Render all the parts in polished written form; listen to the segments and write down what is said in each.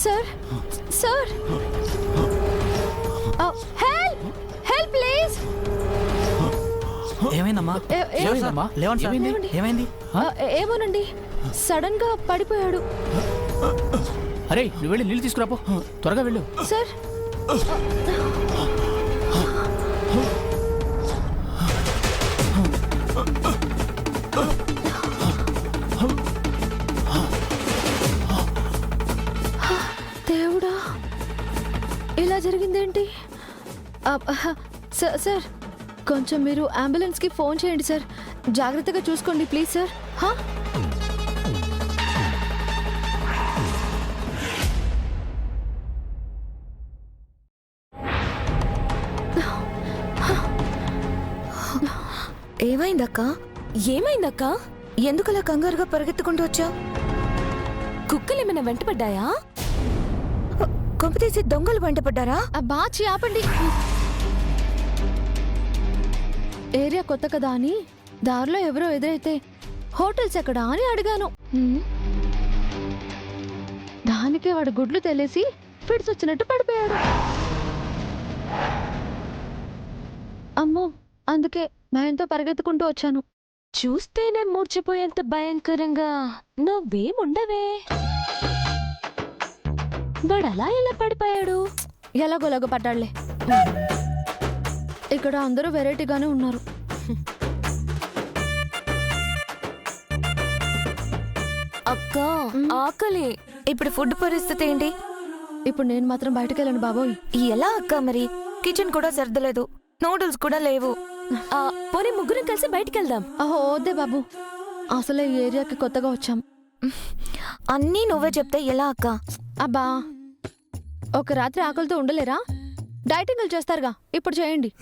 Sir sir help help please. ఏమైందమ్మా? ఏమైందమ్మా? ఏమైంది? ఏమోనండి, సడన్ గా పడిపోయాడు. అరే నువ్వు వెళ్ళి నీళ్ళు తీసుకురాపో, త్వరగా వెళ్ళు. సార్ దేవుడా, ఇలా జరిగిందేంటి? సార్ కొంచెం మీరు అంబులెన్స్కి ఫోన్ చేయండి సార్. జాగ్రత్తగా చూసుకోండి ప్లీజ్ సార్. ఏమైందక్క? ఏమైందక్క? ఎందుకలా కంగారుగా పరిగెత్తుకుంటూ వచ్చావు? కుక్కలేమైనా వెంటపడ్డాయా? కొంపతీసి దొంగలు వెంటపడ్డారా? బాచి ఆపండి. ఏరియా కొత్త కదా అని దారిలో ఎవరో ఎదురైతే హోటల్స్ ఎక్కడా అని అడిగాను. దానికే వాడు గుడ్లు తెలిసి ఫిట్స్ వచ్చినట్టు పడిపోయాడు. అమ్మో, అందుకే భయంతో పరిగెత్తుకుంటూ వచ్చాను. చూస్తేనే మూర్చిపోయేంత భయంకరంగా నువ్వేముండవే. వాడలా ఎలా పడిపోయాడు? ఎలాగోలాగో పడ్డాళ్లే. ఇక్కడ అందరూ వెరైటీగానే ఉన్నారు. అక్క ఆకలి. ఇప్పుడు ఫుడ్ పరిస్థితి ఏంటి? ఇప్పుడు నేను మాత్రం బయటకు వెళ్ళను బాబోయ్. ఎలా అక్క? మరి కిచెన్ కూడా సర్దలేదు, నూడిల్స్ కూడా లేవు. పోనీ ముగ్గురం కలిసి బయటికి వెళ్దాం. అహో వద్దే బాబు, అసలే ఈ ఏరియాకి కొత్తగా వచ్చాం. అన్నీ నువ్వే చెప్తే ఎలా అక్క? అబ్బా, ఒక రాత్రి ఆకలితో ఉండలేరా? డైటింగ్లు చేస్తారుగా, ఇప్పుడు చేయండి.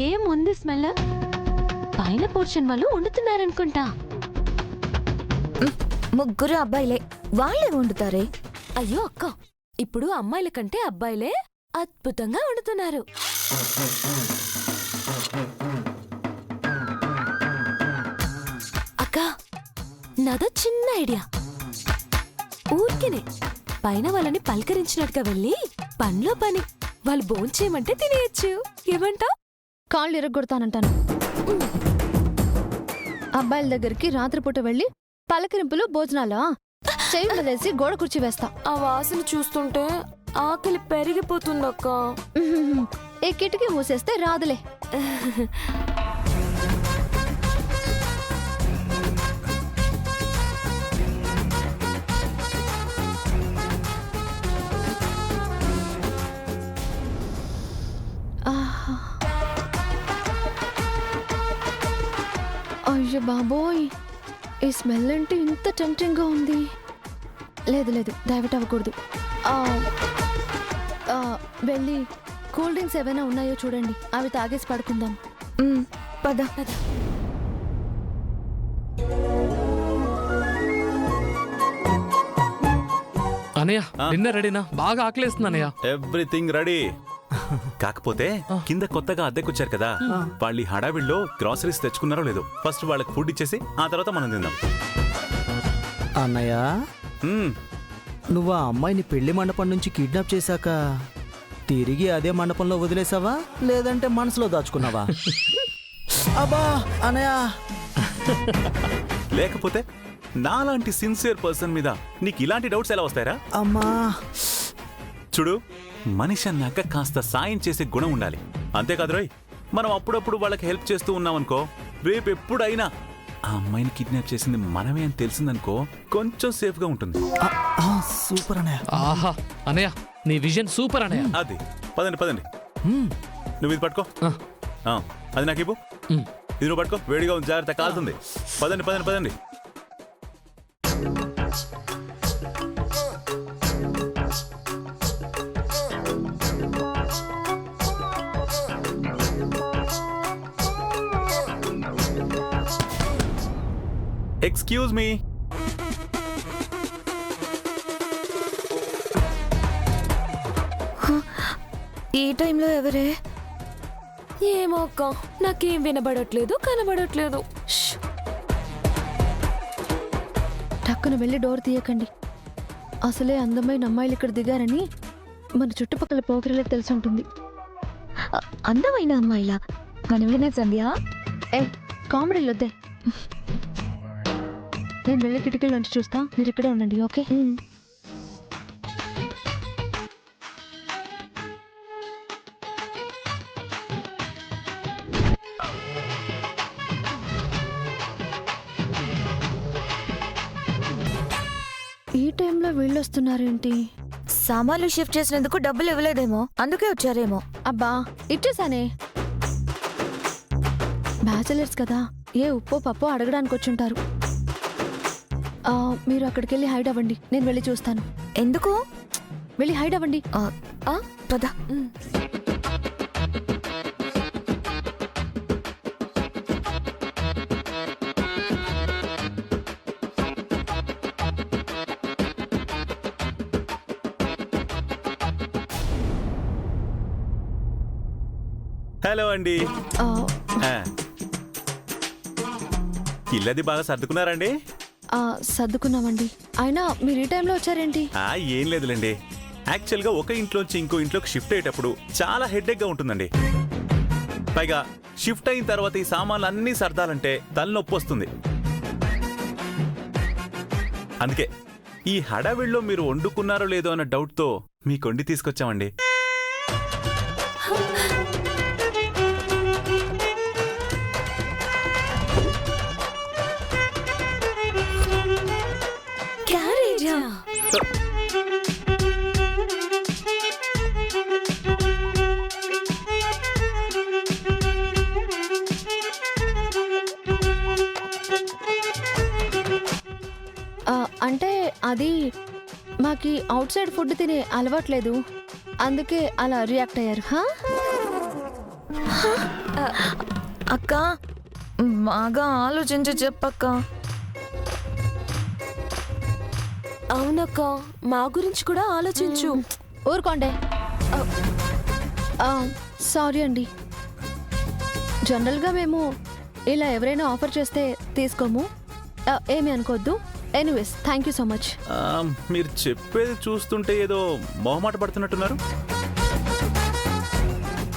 ఏముంది స్మెల్? పైన పోర్షన్ వాళ్ళు వండుతున్నారనుకుంటా. ముగ్గురు అబ్బాయిలే, వాళ్ళే వండుతారే. అయ్యో అక్క, ఇప్పుడు అమ్మాయిల కంటే అబ్బాయిలే అద్భుతంగా వండుతున్నారు. అక్క, నాదో చిన్న ఐడియా. ఊరికేనే పైన వాళ్ళని పలకరించినట్టుగా వెళ్ళి పనిలో పని వాళ్ళు భోంచేయమంటే తినేయచ్చు. ఏమంటా? కాళ్ళు ఇరగొడతానంటాను. అబ్బాయిల దగ్గరికి రాత్రిపూట వెళ్ళి పలకరింపులు భోజనాలా చెయ్యి వదిలేసి గోడ కుర్చీ వేస్తా. ఆ వాసన చూస్తుంటే ఆకలి పెరిగిపోతుందక్క. ఏ కిటికీ మూసేస్తే రాదులే. అయ్యో బాబోయ్, ఈ స్మెల్ అంటే ఇంత టెంప్టింగ్గా ఉంది. లేదు లేదు, డైవర్ట్ అవ్వకూడదు. వెళ్ళి కూల్ డ్రింక్స్ ఏవైనా ఉన్నాయో చూడండి, అవి తాగేసి పడుకుందాం. పద. అనయ్య డిన్నర్ రెడీనా? బాగా ఆకలేస్తుంది అనయ్య. Everything ready. కాకపోతే కింద కొత్తగా అద్దెకొచ్చారు కదా, వాళ్ళు ఈ హడావిడిలో గ్రాసరీస్ తెచ్చుకున్నారో లేదో, ఫస్ట్ వాళ్ళకి ఫుడ్ ఇచ్చేసి ఆ తర్వాత మనం తిందాం. అన్నయ్య, నువ్వు ఆ అమ్మాయిని పెళ్లి మండపం నుంచి కిడ్నాప్ చేశాక తిరిగి అదే మండపంలో వదిలేసావా, లేదంటే మనసులో దాచుకున్నావా? అబ్బా అన్నయ్య. లేకపోతే నాలాంటి సిన్సియర్ పర్సన్ మీద నీకు ఇలాంటి డౌట్స్ ఎలా వస్తాయరా? అమ్మా చూడు, మనిషి అన్నాక కాస్త సాయం చేసే గుణం ఉండాలి. అంతేకాదు రోయ్, మనం అప్పుడప్పుడు వాళ్ళకి హెల్ప్ చేస్తూ ఉన్నామనుకో, రేపు ఎప్పుడైనా ఆ అమ్మాయిని కిడ్నాప్ చేసింది మనమే అని తెలిసిందనుకో, కొంచెం సేఫ్ గా ఉంటుంది. సూపర్ అన్నయ్య. ఆహా అనయ్య, నీ విజన్ సూపర్ అనయ్య. అది పదండి పదండి. నువ్వు ఇది పట్టుకో. అది నాకు ఇవ్వు. ఇది నువ్వు పట్టుకో, వేడిగా ఉంది, జాగ్రత్త కాలుతుంది. పదండి పదండి పదండి. Excuse me. ఈ టైంలో ఎవరే? ఏమో అక్క, నాకేం వినబడట్లేదు, కనబడట్లేదు. టక్కున వెళ్ళి డోర్ తీయకండి. అసలే అందమైన అమ్మాయిలు ఇక్కడ దిగారని మన చుట్టుపక్కల పోకరిలకు తెలిసి ఉంటుంది. అందమైన అమ్మాయిలా? మనమేనా సంధ్య? ఏ కామెడీలు వద్దే. నేను వెళ్ళి కిటికీలోంచి చూస్తా, మీరు ఇక్కడే ఉండండి. ఓకే? ఈ టైంలో వీళ్ళు వస్తున్నారేంటి? సామాన్లు షిఫ్ట్ చేసినందుకు డబ్బులు ఇవ్వలేదేమో, అందుకే వచ్చారేమో. అబ్బా ఇచ్చేసానే. బ్యాచిలర్స్ కదా, ఏ ఉప్పో పప్పో అడగడానికి వచ్చుంటారు. మీరు అక్కడికి వెళ్ళి హైడ్ అవ్వండి, నేను వెళ్ళి చూస్తాను. ఎందుకు? వెళ్ళి హైడ్ అవ్వండి. పద. హలో అండి. ఇల్లది బాగా సర్దుకున్నారండి? సర్దుకున్నామండి. అయినా మీరు ఈ టైంలో వచ్చారేంటి? ఏం లేదులేండి, యాక్చువల్గా ఒక ఇంట్లోంచి ఇంకో ఇంట్లోకి షిఫ్ట్ అయ్యేటప్పుడు చాలా హెడ్ఏక్ గా ఉంటుందండి. పైగా షిఫ్ట్ అయిన తర్వాత ఈ సామాన్లు అన్నీ సర్దాలంటే తలనొప్పి వస్తుంది. అందుకే ఈ హడావిడిలో మీరు వండుకున్నారో లేదో అన్న డౌట్తో మీకు వండి తీసుకొచ్చామండి. అంటే అది మాకి అవుట్ సైడ్ ఫుడ్ తినే అలవాట్లేదు, అందుకే అలా రియాక్ట్ అయ్యారు. అక్క బాగా ఆలోచించి చెప్పక్క. అవునక్క, మా గురించి కూడా ఆలోచించు. ఊరుకోండే. సారీ అండి, జనరల్గా మేము ఇలా ఎవరైనా ఆఫర్ చేస్తే తీసుకోము, ఏమి అనుకోవద్దు. Anyways thank you so much. మీరు చెప్పేది చూస్తుంటే ఏదో మొహమాట పడుతున్నట్టున్నారు.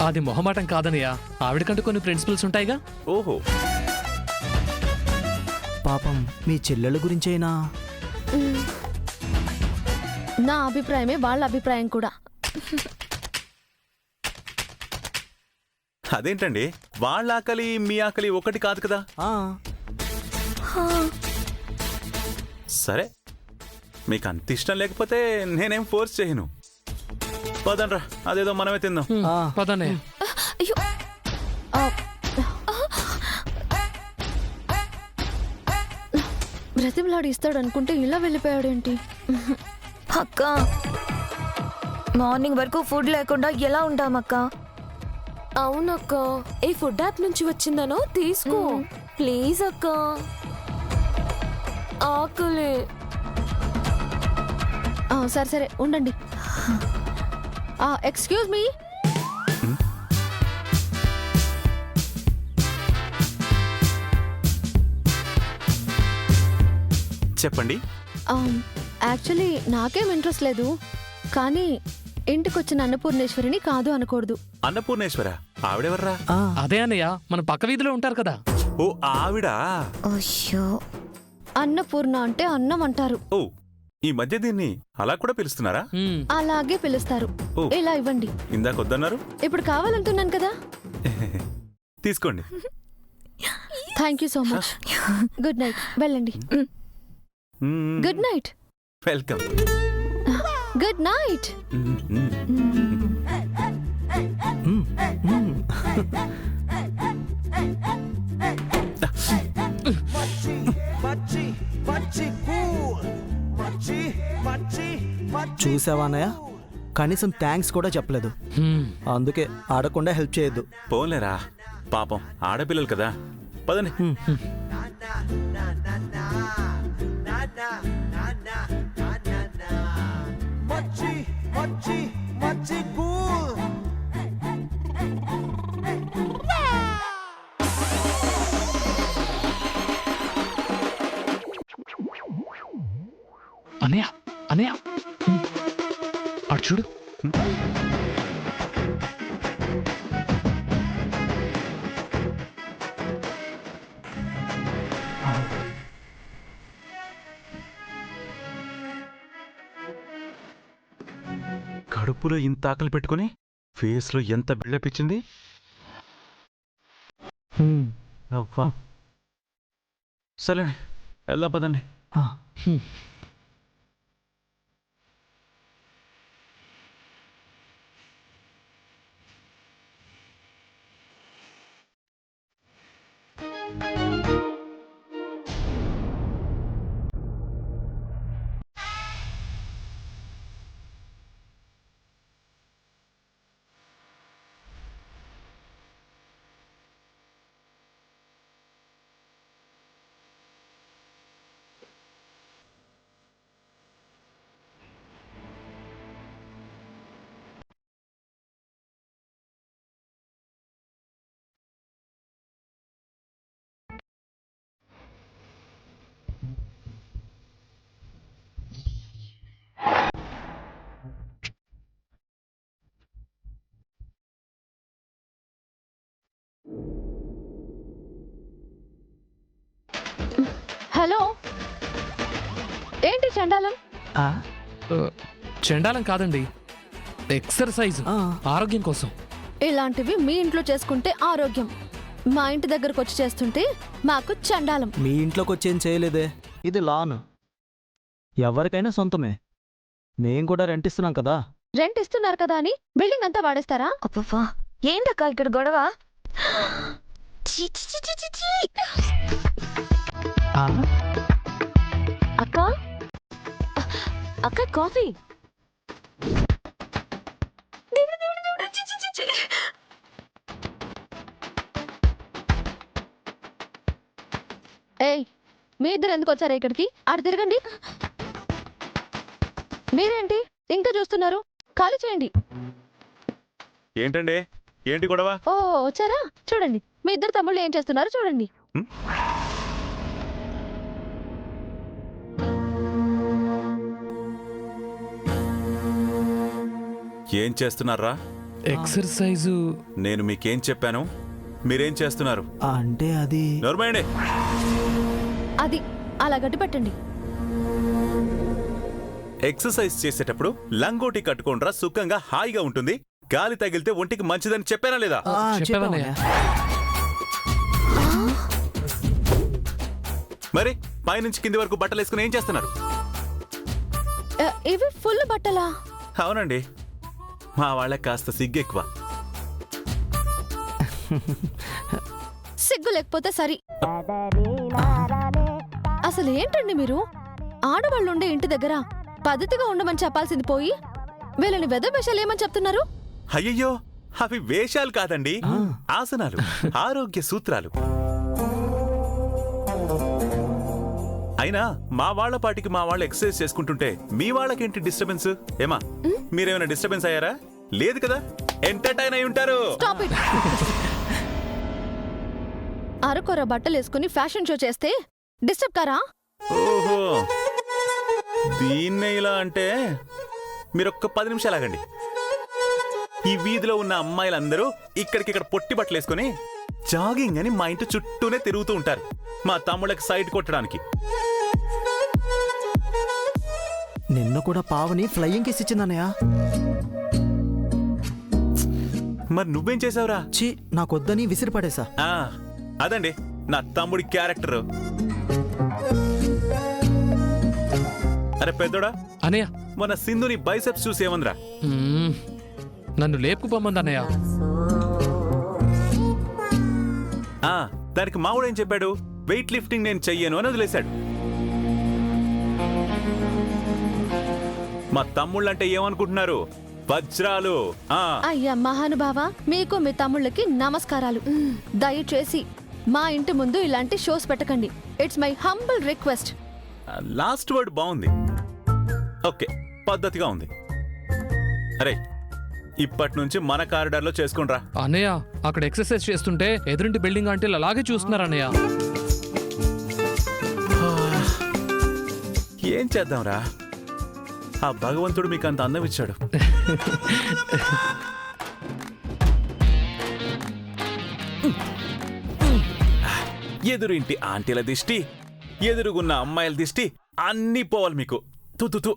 అది మొహమాటం కాదనయ్య, ఆవిడకంటూ కొన్ని ప్రిన్సిపల్స్ ఉంటాయిగా. ఓహో, పాపం మీ చెల్లెల గురించైనా. నా అభిప్రాయమే వాళ్ళ అభిప్రాయం కూడా. అదేంటండి, వాళ్ళ ఆకలి మీ ఆకలి ఒకటి కాదు కదా. సరే, మీకు అంత ఇష్టం లేకపోతే నేనేం ఫోర్స్ చేయను. పదండ్రా, అదేదో మనమే తిందాం. పదనయ్య. అయ్యో, బ్రతిమలాడి ఇస్తాడు అనుకుంటే ఇలా వెళ్ళిపోయాడేంటి? అక్క మార్నింగ్ వరకు ఫుడ్ లేకుండా ఎలా ఉంటామక్క? అవునక్క, ఈ ఫుడ్ యాప్ నుంచి వచ్చిందనో తీసుకో ప్లీజ్ అక్క. ఆకలి. సరే సరే ఉండండి. Excuse me. చెప్పండి. యాక్చువల్లీ నాకేం ఇంట్రెస్ట్ లేదు, కానీ ఇంటికొచ్చిన అన్నపూర్ణేశ్వరిని కాదు అనకూడదు. అన్నపూర్ణేశ్వర? ఆవిడెవర్రా? అదే అన్నయ్య, మన పక్క వీధిలో ఉంటారు కదా. ఓ ఆవిడా? అయ్యో, అన్నపూర్ణ అంటే అన్నం అంటారు. ఓ ఈ మధ్య దీన్ని అలా కూడా పిలుస్తున్నారా? అలాగే పిలుస్తారు. ఓ. ఇలా ఇవ్వండి. ఇందాక వద్దన్నారు. ఇప్పుడు కావాలంటున్నాను కదా. తీసుకోండి. Thank you so much. Good night. వెళ్ళండి. Good night. Welcome. Good night. చూసావా అన్నయ్య, కనీసం థ్యాంక్స్ కూడా చెప్పలేదు. అందుకే ఆడకుండా హెల్ప్ చేయొద్దు. పోలేరా పాపం ఆడపిల్లలు కదా. పదండి. అనయ్య అనయ్య అటు చూడు. కడుపులో ఇంత ఆకలి పెట్టుకుని ఫేస్లో ఎంత బిల్డప్ ఇచ్చింది. అవ్వా. సరే వెళ్దాం పదండి. హలో, ఏంటి చండాలం? చెండాలం కాదండి, ఎక్సర్సైజ్ ఆరోగ్యం కోసం. ఇలాంటివి మీ ఇంట్లో చేసుకుంటే ఆరోగ్యం, మా ఇంటి దగ్గరకు వచ్చి చేస్తుంటే మాకు చండాలం. మీ ఇంట్లోకి వచ్చేం చేయలేదే, ఇది లాన్. ఎవరికైనా సొంతమే. మేం కూడా రెంట్ ఇస్తున్నాం కదా. రెంట్ ఇస్తున్నారు కదా అని బిల్డింగ్ అంతా వాడేస్తారా? అబ్బా ఏంటక్క ఇక్కడ గొడవ? అక్క అక్క కాఫీ. ఏయ్, మీ ఇద్దరు ఎందుకు వచ్చారు ఇక్కడికి? అటు తిరగండి. మీరేంటి ఇంకా చూస్తున్నారు? ఖాళీ చేయండి. ఏంటండి, ఏంటి గొడవ? ఓ వచ్చారా? చూడండి మీ ఇద్దరు తమ్ముళ్ళు ఏం చేస్తున్నారు చూడండి. ఏం చేస్తున్నారా? ఎక్సర్సైజు. నేను మీకేం చెప్పాను, మీరేం చేస్తున్నారు? అంటే అది నోర్మైండి. అది అలా గట్టి పెట్టండి. ఎక్సర్సైజ్ చేసేటప్పుడు లంగోటి కట్టుకోండ్రా, సుఖంగా హాయిగా ఉంటుంది. గాలి తగిలితే ఒంటికి మంచిదని చెప్పానా లేదా? చెప్పావన్నయ్య. మరి పైనుంచి కింది వరకు బట్టలు వేసుకుని ఏం చేస్తున్నారు? ఇవి ఫుల్ బట్టలా? అవునండి, మా వాళ్ళకి కాస్త సిగ్గెక్కువ. సిగ్గు లేకపోతే సరి. అసలు ఏంటండి మీరు? ఆడవాళ్ళు ఉండే ఇంటి దగ్గర పద్ధతిగా ఉండమని చెప్పాల్సింది పోయి వీళ్ళని వెదవేషాలు ఏమని చెప్తున్నారు? అయ్యయ్యో, అవి వేషాలు కాదండి, ఆసనాలు, ఆరోగ్య సూత్రాలు. అయినా మా వాళ్ళ పాటికి మా వాళ్ళు ఎక్సర్సైజ్ చేసుకుంటుంటే మీ వాళ్ళకేంటి డిస్టర్బెన్స్? ఏమా మీరేమైనా డిస్టర్బెన్స్ అయ్యారా? లేదు కదా, ఎంటర్టైన్ అయి ఉంటారు. Stop it. అరకొర బట్టలు వేసుకుని ఫ్యాషన్ షో చేస్తే డిస్టర్బ్ కారా? ఓహో, దీన్నే ఇలా అంటే మీరొక్క 10 నిమిషాలు ఆగండి. ఈ వీధిలో ఉన్న అమ్మాయిలందరూ ఇక్కడికిక్కడ పొట్టి బట్టలు వేసుకుని జాగింగ్ అని మా ఇంటి చుట్టూనే తిరుగుతూ ఉంటారు, మా తమ్ముళ్ళకి సైడ్ కొట్టడానికి. నిన్న కూడా పావని ఫ్లయింగ్ కిస్ ఇచ్చిందన్నయ్య. మరి నువ్వేం చేసావురా? ఛీ, నాకొద్దని విసిరి పడేసా. అదండి నా తమ్ముడి క్యారెక్టర్. అరే పెద్దోడా, అనయ్య మన సింధుని బైసెప్స్ చూసి ఏమందిరా? నన్ను లేపుకుపోమంది అన్నయ్య. దానికి మావుడు ఏం చెప్పాడు? వెయిట్ లిఫ్టింగ్ నేను చెయ్యను అని వదిలేశాడు. మా తమ్ముళ్ళంటే ఏమనుకుంటున్నారు? వజ్రాలు. అయ్యా మహానుభావ, మీకు మీ తమ్ముళ్ళకి నమస్కారాలు. దయచేసి మా ఇంటి ముందు ఇలాంటి షోస్ పెట్టకండి. It's my humble request. Last word బాగుంది. ఓకే, పద్ధతిగా ఉంది. అరే ఇప్పటి నుంచి మన కారిడార్లో చేసుకుంట్రా. అన్నయ్య అక్కడ ఎక్సర్సైజ్ చేస్తుంటే ఎదురింటి బిల్డింగ్ అంటే అలాగే చూస్తున్నారు అన్నయ్య. ఏం చేద్దాంరా, ఆ భగవంతుడు మీకు అంత అందం ఇచ్చాడు. ఎదురింటి ఆంటీల దిష్టి, ఎదురుగున్న అమ్మాయిల దిష్టి అన్నీ పోవాలి మీకు. తూ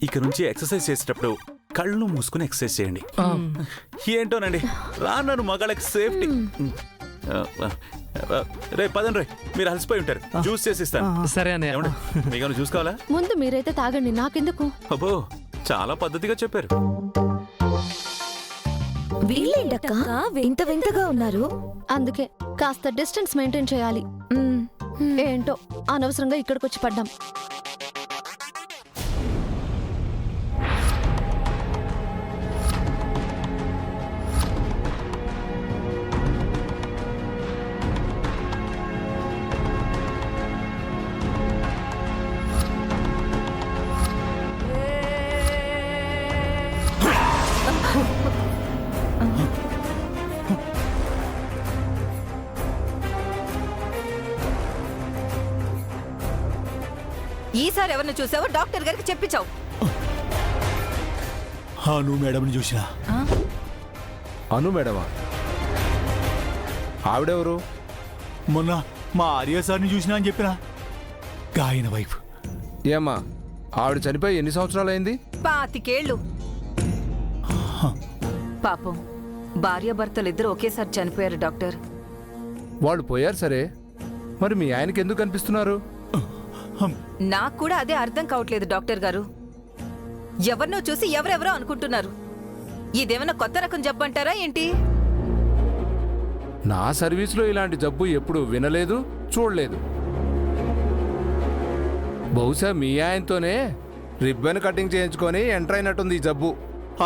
ఇక నుంచి ఎక్సర్సైజ్ చేసేటప్పుడు కళ్ళు మూసుకుని ఎక్సర్సైజ్ చేయండి. ఏంటోనండి, రాను మగాళ్ళకి సేఫ్టీ. రే పదండి రే, మీరు అలసిపోయి ఉంటారు. జ్యూస్ చేసి ఇస్తాను. సరే అన్నయ్య. మీకు జ్యూస్ కావాలా? ముందు మీరైతే తాగండి, నాకెందుకు? అబ్బో చాలా పద్ధతిగా చెప్పారు. వీళ్ళేంటక్క వింత వింతగా ఉన్నారు? అందుకే కాస్త డిస్టెన్స్ మెయింటైన్ చేయాలి. ఏంటో అనవసరంగా ఇక్కడికి వచ్చి పడ్డాం. ఈసారి ఎవరిని చూసావో డాక్టర్ గారికి చెప్పించావు. అను మేడంని చూసినా. అను మేడమా? ఆవిడెవరు? మొన్న మా ఆర్య సార్ని చూసినా అని చెప్పిన గాయన వైఫ్. ఏమ్మా, ఆవిడ చనిపోయి ఎన్ని సంవత్సరాలైంది? 25 ఏళ్ళు. పాపం భార్యాభర్తలిద్దరూ ఒకేసారి చనిపోయారు డాక్టర్. వాళ్ళు పోయారు సరే, మరి మీ ఆయనకి ఎందుకు కనిపిస్తున్నారు? నాకు కూడా అదే అర్థం కావట్లేదు డాక్టర్ గారు. ఎవరినో చూసి ఎవరెవరో అనుకుంటున్నారు. ఇదేమైనా కొత్త రకం జబ్బు అంటారా ఏంటి? నా సర్వీసులో ఇలాంటి జబ్బు ఎప్పుడు వినలేదు, చూడలేదు. బహుశా మీ ఆయనతోనే రిబ్బన్ కటింగ్ చేయించుకొని ఎంటర్ అయినట్టుంది ఈ జబ్బు.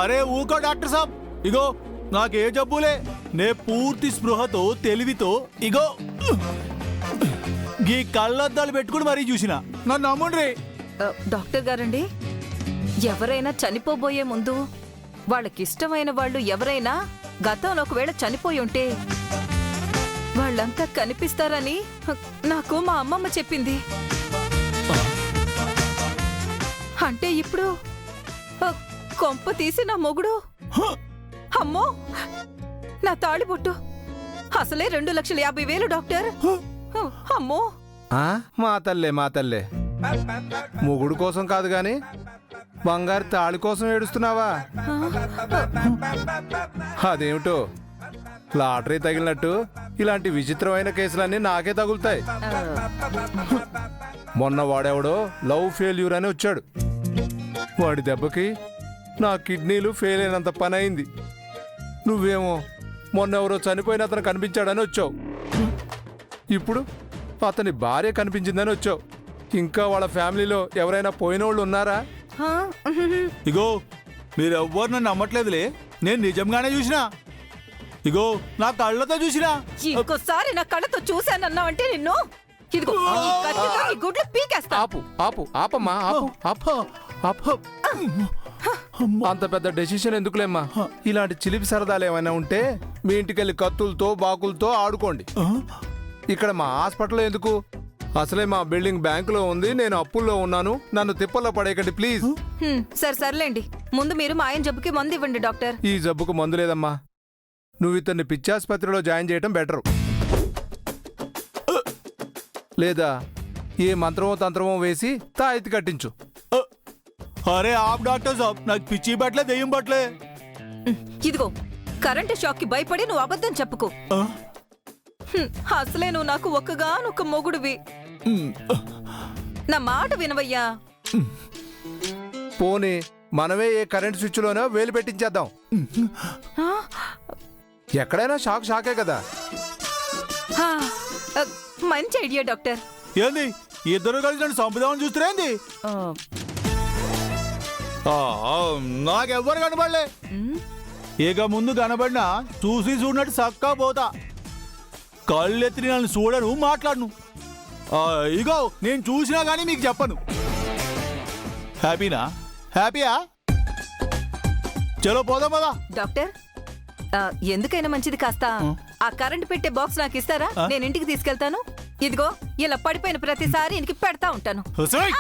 అరే ఊకో డాక్టర్ సాబ్, ఇగో నాకే జబ్బులే. నే పూర్తి స్పృహతో తెలివితో ఇగో ఈ కళ్ళద్దాలు పెట్టుకుని మరీ చూసిన. నన్ను నమ్ముండ్రి. డాక్టర్ గారండి, ఎవరైనా చనిపోబోయే ముందు వాళ్ళకిష్టమైన వాళ్ళు ఎవరైనా గతంలో ఒకవేళ చనిపోయి ఉంటే వాళ్ళంతా కనిపిస్తారని నాకు మా అమ్మమ్మ చెప్పింది. అంటే ఇప్పుడు కొంప తీసి నా మొగుడు, అమ్మో నా తాళిబొట్టు అసలే 2,50,000 డాక్టర్. అమ్మో, మా తల్లే మొగుడు కోసం కాదు గాని బంగారు తాళి కోసం ఏడుస్తున్నావా? అదేమిటో లాటరీ తగిలినట్టు ఇలాంటి విచిత్రమైన కేసులన్నీ నాకే తగులుతాయి. మొన్న వాడెవడో లవ్ ఫెయిల్యూర్ అని వచ్చాడు. వాడి దెబ్బకి నా కిడ్నీలు ఫెయిల్ అయినంత పని అయింది. నువ్వేమో మొన్న ఎవరో చనిపోయిన అతను కనిపించాడని వచ్చావు. ఇప్పుడు అతని భార్య కనిపించిందని వచ్చావు. ఇంకా వాళ్ళ ఫ్యామిలీలో ఎవరైనా పోయినోళ్ళు ఉన్నారా? ఇగో మీరెవ్వరు నన్ను నమ్మట్లేదులే, నేను నిజంగానే చూసినా. ఇగో నా కళ్ళతో చూసినా. ఇంకోసారి నా కళ్ళతో చూశానన్నావంటే నిన్ను ఇదిగో ఈ కత్తితో నీ గుడ్లు పీకేస్తా. ఆపమ్మా, ఆపు. అంత పెద్ద డెసిషన్ ఎందుకులేమ్మా. ఇలాంటి చిలిపి సరదాలు ఏమైనా ఉంటే మీ ఇంటికెళ్ళి కత్తులతో బాకులతో ఆడుకోండి. ఇక్కడ మా హాస్పిటల్లో ఎందుకు? అసలే మా బిల్డింగ్ బ్యాంకులో ఉంది, నేను అప్పుల్లో ఉన్నాను. నన్ను తిప్పల్లో పడేయకండి ప్లీజ్. సర్లేండి, ముందు మీరు మా ఆయన జబ్బుకి మందు ఇవ్వండి డాక్టర్. ఈ జబ్బుకు మందు లేదమ్మా. నువ్వు ఇతన్ని పిచ్చాసుపత్రిలో జాయిన్ చేయటం బెటరు. లేదా ఏ మంత్రమో తంత్రమో వేసి తాయెత్తి కట్టించు. అరే ఆప్ డాక్టర్ సాబ్, నాకు పిచ్చి బట్లే దెయ్యం బట్లే. ఇదిగో కరెంటు షాక్ కి భయపడి నువ్వు అబద్ధం చెప్పుకో. అసలే నువ్వు నాకు ఒక్కగానొక్క మొగుడివి. నా మాట వినవయ్యా. పోనీ మనమే ఏ కరెంట్ స్విచ్లోనో వేలు పెట్టించేద్దాం. ఎక్కడైనా షాకే కదా. ఆ, మంచి ఐడియా డాక్టర్. ఏంది ఇద్దరు కలిసి నన్ను చంపుదామని చూస్తారేంది? నాకెవ్వరు కనబడలే. ఇక ముందు కనబడినా చూసి చూడనట్టు చక్కా పోతా. కళ్ళెత్తి నన్ను చూడను, మాట్లాడను. ఇగో నేను చూసినా కానీ మీకు చెప్పను. హ్యాపీనా? హ్యాపీయా? చలో పోదాం పదా. డాక్టర్ ఎందుకైనా మంచిది కాస్త ఆ కరెంట్ పెట్టే బాక్స్ నాకు ఇస్తారా? నేను ఇంటికి తీసుకెళ్తాను. ఇదిగో ఇలా పడిపోయిన ప్రతిసారి ఇంటికి పెడతా ఉంటాను. హుసేయ్!